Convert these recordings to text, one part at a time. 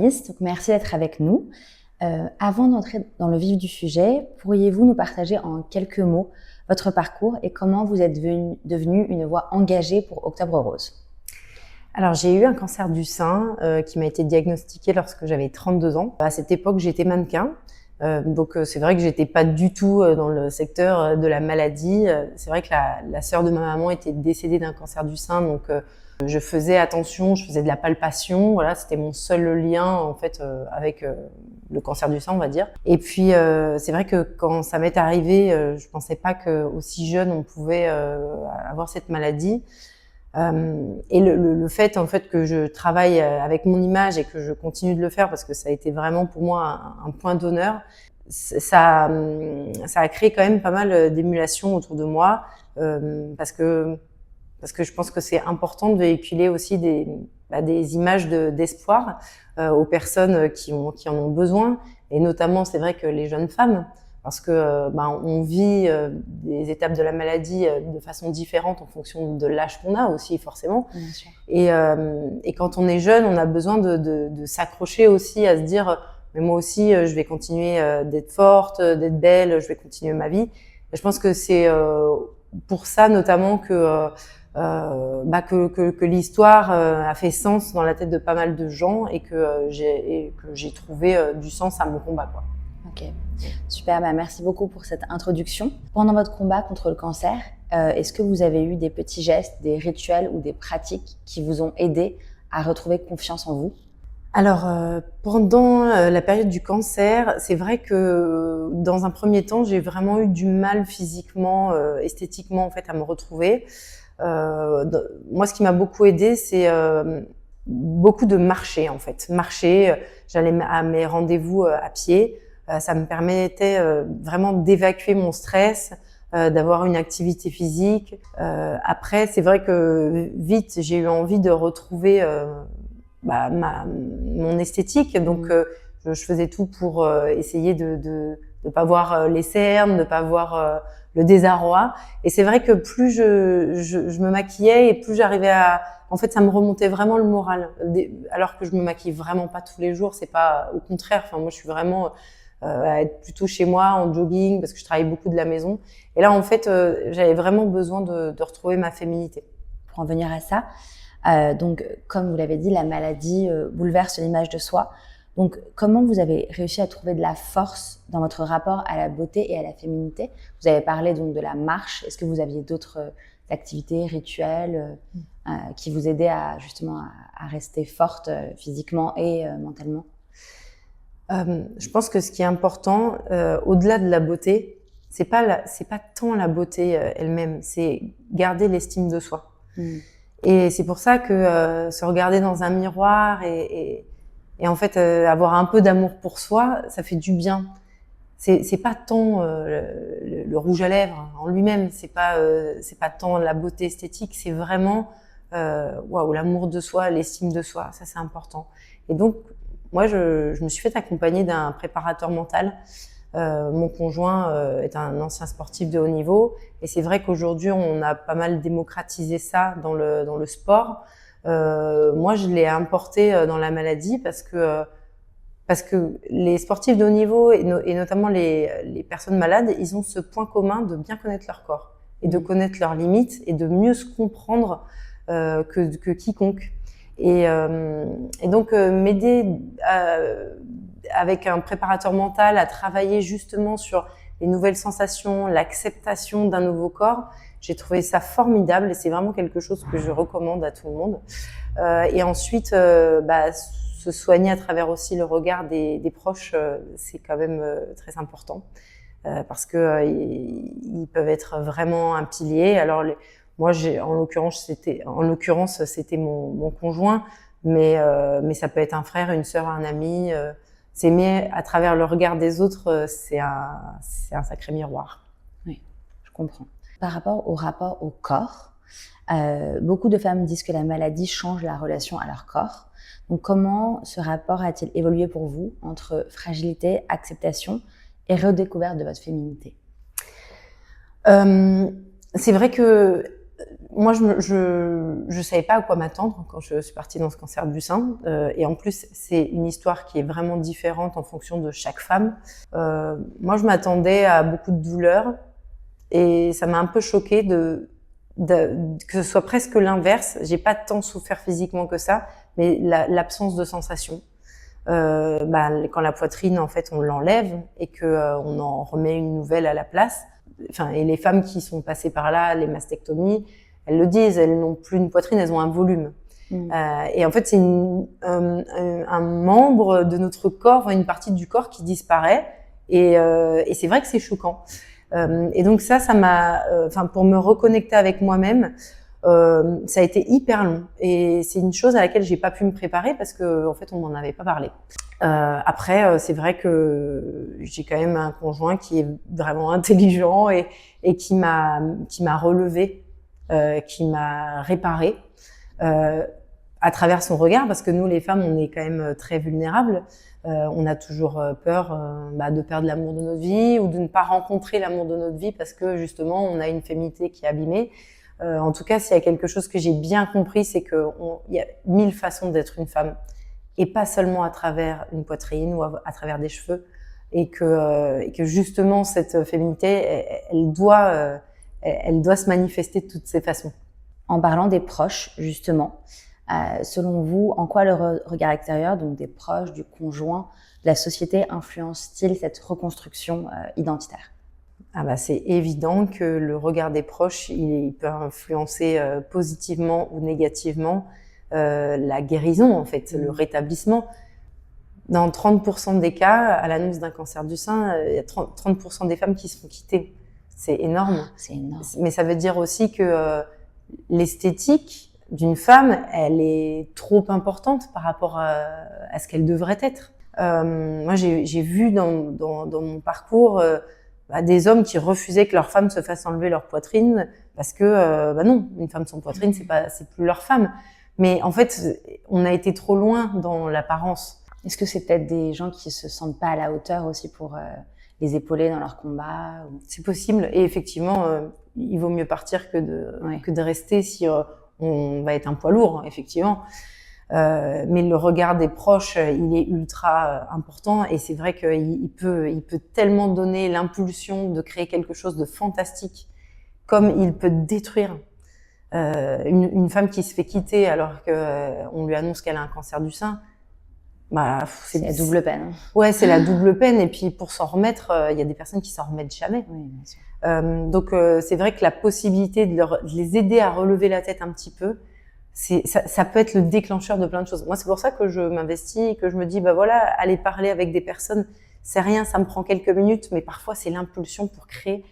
Alice, donc merci d'être avec nous. Avant d'entrer dans le vif du sujet, pourriez-vous nous partager en quelques mots votre parcours et comment vous êtes devenue une voix engagée pour Octobre Rose? Alors, j'ai eu un cancer du sein qui m'a été diagnostiqué lorsque j'avais 32 ans. À cette époque, j'étais mannequin. Donc, c'est vrai que j'étais pas du tout dans le secteur de la maladie. C'est vrai que la sœur de ma maman était décédée d'un cancer du sein, donc je faisais attention, je faisais de la palpation. Voilà, c'était mon seul lien en fait avec le cancer du sein, on va dire. Et puis, c'est vrai que quand ça m'est arrivé, je pensais pas que aussi jeune on pouvait avoir cette maladie. Et le fait en fait que je travaille avec mon image et que je continue de le faire parce que ça a été vraiment pour moi un point d'honneur, ça a créé quand même pas mal d'émulation autour de moi parce que je pense que c'est important de véhiculer aussi des images d'espoir aux personnes qui en ont besoin, et notamment c'est vrai que les jeunes femmes, parce que on vit des étapes de la maladie de façon différente en fonction de l'âge qu'on a aussi forcément. Bien sûr. Et quand on est jeune, on a besoin de s'accrocher aussi à se dire mais moi aussi je vais continuer d'être forte, d'être belle, je vais continuer ma vie. Et je pense que c'est pour ça notamment que l'histoire a fait sens dans la tête de pas mal de gens et que j'ai trouvé du sens à mon combat, quoi. Ok, super, merci beaucoup pour cette introduction. Pendant votre combat contre le cancer, est-ce que vous avez eu des petits gestes, des rituels ou des pratiques qui vous ont aidé à retrouver confiance en vous? Alors, pendant la période du cancer, c'est vrai que dans un premier temps, j'ai vraiment eu du mal physiquement, esthétiquement en fait à me retrouver. Moi, ce qui m'a beaucoup aidée, c'est beaucoup de marcher en fait. Marcher, j'allais à mes rendez-vous à pied. Ça me permettait vraiment d'évacuer mon stress, d'avoir une activité physique. Après, c'est vrai que vite, j'ai eu envie de retrouver mon esthétique. Donc, je faisais tout pour essayer de pas voir les cernes, de pas voir le désarroi. Et c'est vrai que plus je me maquillais et plus j'arrivais à... En fait, ça me remontait vraiment le moral. Alors que je me maquille vraiment pas tous les jours, c'est pas... Au contraire, moi, je suis vraiment... à être plutôt chez moi en jogging parce que je travaille beaucoup de la maison. Et là, en fait, j'avais vraiment besoin de retrouver ma féminité. Pour en venir à ça, donc, comme vous l'avez dit, la maladie bouleverse l'image de soi. Donc, comment vous avez réussi à trouver de la force dans votre rapport à la beauté et à la féminité? Vous avez parlé donc de la marche. Est-ce que vous aviez d'autres activités, rituels qui vous aidaient à rester forte physiquement et mentalement? Je pense que ce qui est important, au-delà de la beauté, c'est pas tant la beauté elle-même, c'est garder l'estime de soi. Et c'est pour ça que se regarder dans un miroir et en fait avoir un peu d'amour pour soi, ça fait du bien. C'est pas tant le rouge à lèvres en lui-même, c'est pas tant la beauté esthétique, c'est vraiment l'amour de soi, l'estime de soi, ça c'est important. Et donc moi, je me suis fait accompagner d'un préparateur mental. Mon conjoint est un ancien sportif de haut niveau, et c'est vrai qu'aujourd'hui, on a pas mal démocratisé ça dans le sport. Moi, je l'ai importé dans la maladie parce que les sportifs de haut niveau et notamment les personnes malades, ils ont ce point commun de bien connaître leur corps et de connaître leurs limites et de mieux se comprendre que quiconque. Et donc m'aider avec un préparateur mental à travailler justement sur les nouvelles sensations, l'acceptation d'un nouveau corps, j'ai trouvé ça formidable et c'est vraiment quelque chose que je recommande à tout le monde. Et ensuite, se soigner à travers aussi le regard des proches, c'est quand même très important parce que ils peuvent être vraiment un pilier. Alors moi, en l'occurrence, c'était mon conjoint, mais ça peut être un frère, une sœur, un ami. S'aimer à travers le regard des autres, c'est un sacré miroir. Oui, je comprends. Par rapport au corps, beaucoup de femmes disent que la maladie change la relation à leur corps. Donc, comment ce rapport a-t-il évolué pour vous entre fragilité, acceptation et redécouverte de votre féminité? C'est vrai que moi, je savais pas à quoi m'attendre quand je suis partie dans ce cancer du sein. Et en plus, c'est une histoire qui est vraiment différente en fonction de chaque femme. Moi, je m'attendais à beaucoup de douleurs et ça m'a un peu choquée que ce soit presque l'inverse. J'ai pas tant souffert physiquement que ça, mais l'absence de sensation. Quand la poitrine, en fait, on l'enlève et que on en remet une nouvelle à la place. Enfin, et les femmes qui sont passées par là, les mastectomies, elles le disent, elles n'ont plus une poitrine, elles ont un volume. Et en fait, c'est un membre de notre corps, une partie du corps qui disparaît. Et c'est vrai que c'est choquant. Et donc ça m'a, pour me reconnecter avec moi-même, ça a été hyper long. Et c'est une chose à laquelle j'ai pas pu me préparer parce que, en fait, on m'en avait pas parlé. Après, c'est vrai que j'ai quand même un conjoint qui est vraiment intelligent et qui m'a relevée, qui m'a réparée à travers son regard, parce que nous, les femmes, on est quand même très vulnérables. On a toujours peur de perdre l'amour de notre vie ou de ne pas rencontrer l'amour de notre vie parce que justement, on a une féminité qui est abîmée. En tout cas, s'il y a quelque chose que j'ai bien compris, c'est qu'il y a 1000 façons d'être une femme. Et pas seulement à travers une poitrine ou à travers des cheveux, et que justement cette féminité, elle doit se manifester de toutes ces façons. En parlant des proches, justement, selon vous, en quoi le regard extérieur, donc des proches, du conjoint, de la société, influence-t-il cette reconstruction identitaire ? C'est évident que le regard des proches, il peut influencer positivement ou négativement la guérison, en fait, le rétablissement. Dans 30% des cas, à l'annonce d'un cancer du sein, il y a 30% des femmes qui se font quitter. C'est énorme. C'est énorme. Mais ça veut dire aussi que l'esthétique d'une femme, elle est trop importante par rapport à ce qu'elle devrait être. Moi, j'ai vu dans mon parcours des hommes qui refusaient que leur femme se fasse enlever leur poitrine parce que, non, une femme sans poitrine, c'est plus leur femme. Mais en fait, on a été trop loin dans l'apparence. Est-ce que c'est peut-être des gens qui se sentent pas à la hauteur aussi pour les épauler dans leur combat ou... C'est possible. Et effectivement, il vaut mieux partir que de rester si on va être un poids lourd, effectivement. Mais le regard des proches, il est ultra important. Et c'est vrai qu'il peut tellement donner l'impulsion de créer quelque chose de fantastique, comme il peut détruire. Une femme qui se fait quitter alors qu'on lui annonce qu'elle a un cancer du sein, c'est la double peine. Ouais, c'est la double peine. Et puis pour s'en remettre, il y a des personnes qui s'en remettent jamais. Oui, bien sûr. Donc c'est vrai que la possibilité de les aider à relever la tête un petit peu, ça peut être le déclencheur de plein de choses. Moi, c'est pour ça que je m'investis et que je me dis, aller parler avec des personnes, c'est rien, ça me prend quelques minutes, mais parfois c'est l'impulsion pour créer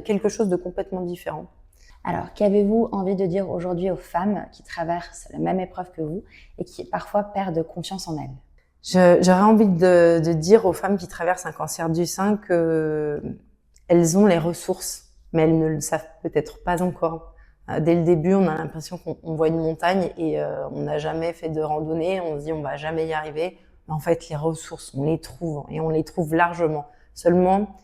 quelque chose de complètement différent. Alors, qu'avez-vous envie de dire aujourd'hui aux femmes qui traversent la même épreuve que vous et qui parfois perdent confiance en elles ? J'aurais envie de dire aux femmes qui traversent un cancer du sein que elles ont les ressources, mais elles ne le savent peut-être pas encore. Dès le début, on a l'impression qu'on voit une montagne et on n'a jamais fait de randonnée, on se dit on va jamais y arriver. Mais en fait, les ressources, on les trouve et on les trouve largement. Seulement,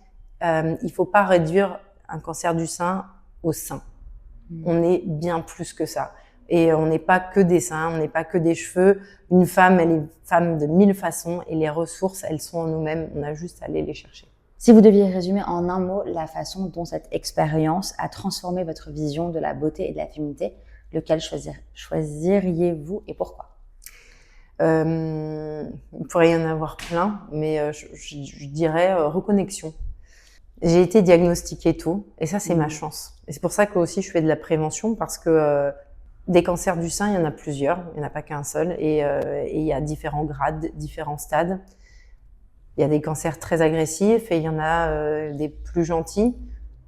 il faut pas réduire un cancer du sein au sein. On est bien plus que ça. Et on n'est pas que des seins, on n'est pas que des cheveux. Une femme, elle est femme de 1000 façons et les ressources, elles sont en nous-mêmes. On a juste à aller les chercher. Si vous deviez résumer en un mot la façon dont cette expérience a transformé votre vision de la beauté et de la féminité, lequel choisiriez-vous et pourquoi ? Il pourrait y en avoir plein, mais je dirais reconnexion. J'ai été diagnostiquée tôt, et ça, c'est ma chance. Et c'est pour ça que aussi je fais de la prévention, parce que des cancers du sein, il y en a plusieurs, il n'y en a pas qu'un seul, et il y a différents grades, différents stades. Il y a des cancers très agressifs, et il y en a des plus gentils.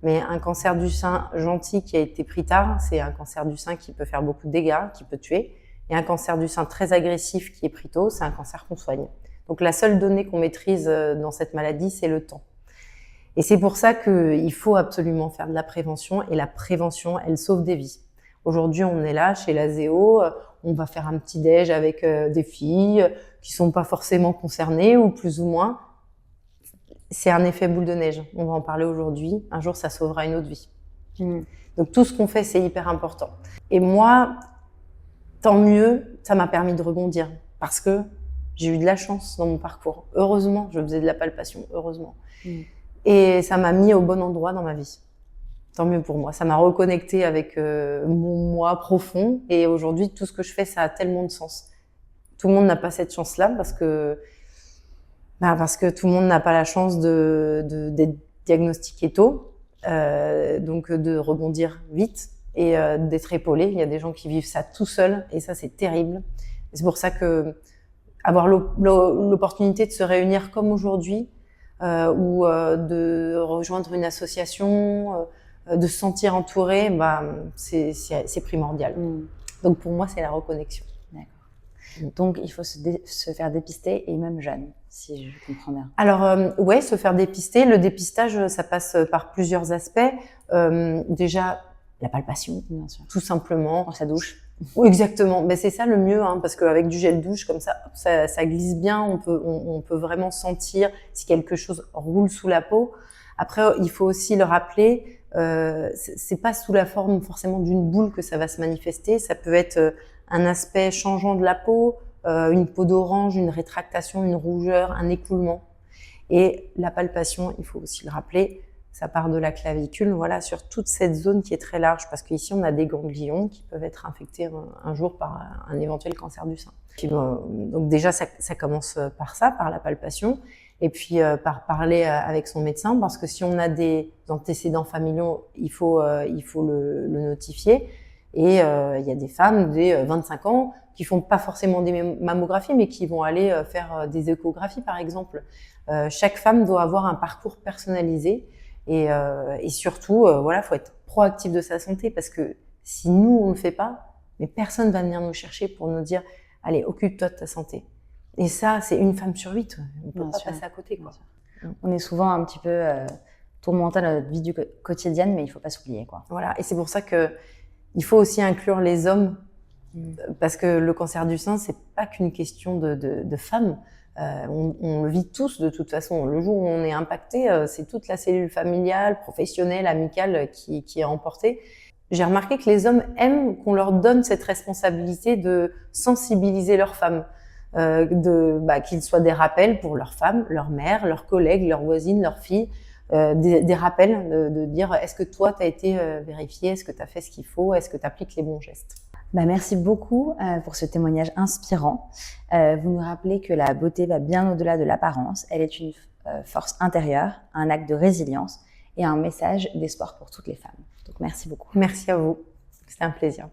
Mais un cancer du sein gentil qui a été pris tard, c'est un cancer du sein qui peut faire beaucoup de dégâts, qui peut tuer. Et un cancer du sein très agressif qui est pris tôt, c'est un cancer qu'on soigne. Donc la seule donnée qu'on maîtrise dans cette maladie, c'est le temps. Et c'est pour ça qu'il faut absolument faire de la prévention. Et la prévention, elle sauve des vies. Aujourd'hui, on est là, chez l'Azéo, on va faire un petit déj avec des filles qui sont pas forcément concernées, ou plus ou moins. C'est un effet boule de neige. On va en parler aujourd'hui. Un jour, ça sauvera une autre vie. Donc tout ce qu'on fait, c'est hyper important. Et moi, tant mieux, ça m'a permis de rebondir parce que j'ai eu de la chance dans mon parcours. Heureusement, je faisais de la palpation, heureusement. Et ça m'a mis au bon endroit dans ma vie. Tant mieux pour moi. Ça m'a reconnecté avec mon moi profond. Et aujourd'hui, tout ce que je fais, ça a tellement de sens. Tout le monde n'a pas cette chance-là parce que tout le monde n'a pas la chance d'être diagnostiqué tôt, donc de rebondir vite et d'être épaulé. Il y a des gens qui vivent ça tout seuls et ça, c'est terrible. Et c'est pour ça que avoir l'opportunité de se réunir comme aujourd'hui ou de rejoindre une association, de se sentir entouré, c'est primordial. Donc pour moi, c'est la reconnexion. D'accord. Donc il faut se faire dépister et même jeune, si je comprends bien. Alors ouais, se faire dépister. Le dépistage, ça passe par plusieurs aspects. Déjà, la palpation, Bien sûr. tout simplement. Dans sa douche. Oui, exactement. Ben, c'est ça le mieux, hein, parce qu'avec du gel douche, comme ça glisse bien. On peut vraiment sentir si quelque chose roule sous la peau. Après, il faut aussi le rappeler, c'est pas sous la forme forcément d'une boule que ça va se manifester. Ça peut être un aspect changeant de la peau, une peau d'orange, une rétractation, une rougeur, un écoulement. Et la palpation, il faut aussi le rappeler, ça part de la clavicule, voilà, sur toute cette zone qui est très large, parce qu'ici on a des ganglions qui peuvent être infectés un jour par un éventuel cancer du sein. Puis, donc déjà ça commence par ça, par la palpation, et puis par parler avec son médecin, parce que si on a des antécédents familiaux, il faut le notifier. Et il y a des femmes dès 25 ans qui font pas forcément des mammographies, mais qui vont aller faire des échographies par exemple. Chaque femme doit avoir un parcours personnalisé. Et surtout, voilà, faut être proactif de sa santé parce que si nous on le fait pas, mais personne va venir nous chercher pour nous dire, allez, occupe-toi de ta santé. Et ça, c'est une femme sur 8. On peut pas passer à côté, quoi. On est souvent un petit peu tourmenté dans notre vie quotidienne, mais il faut pas s'oublier, quoi. Voilà. Et c'est pour ça que il faut aussi inclure les hommes parce que le cancer du sein, c'est pas qu'une question de femmes. On le vit tous de toute façon. Le jour où on est impacté, c'est toute la cellule familiale, professionnelle, amicale qui est emportée. J'ai remarqué que les hommes aiment qu'on leur donne cette responsabilité de sensibiliser leurs femmes, qu'ils soient des rappels pour leurs femmes, leurs mères, leurs collègues, leurs voisines, leurs filles, des rappels de dire est-ce que toi tu as été vérifié, est-ce que tu as fait ce qu'il faut, est-ce que tu appliques les bons gestes. Merci beaucoup pour ce témoignage inspirant. Vous nous rappelez que la beauté va bien au-delà de l'apparence. Elle est une force intérieure, un acte de résilience et un message d'espoir pour toutes les femmes. Donc merci beaucoup. Merci à vous. C'était un plaisir.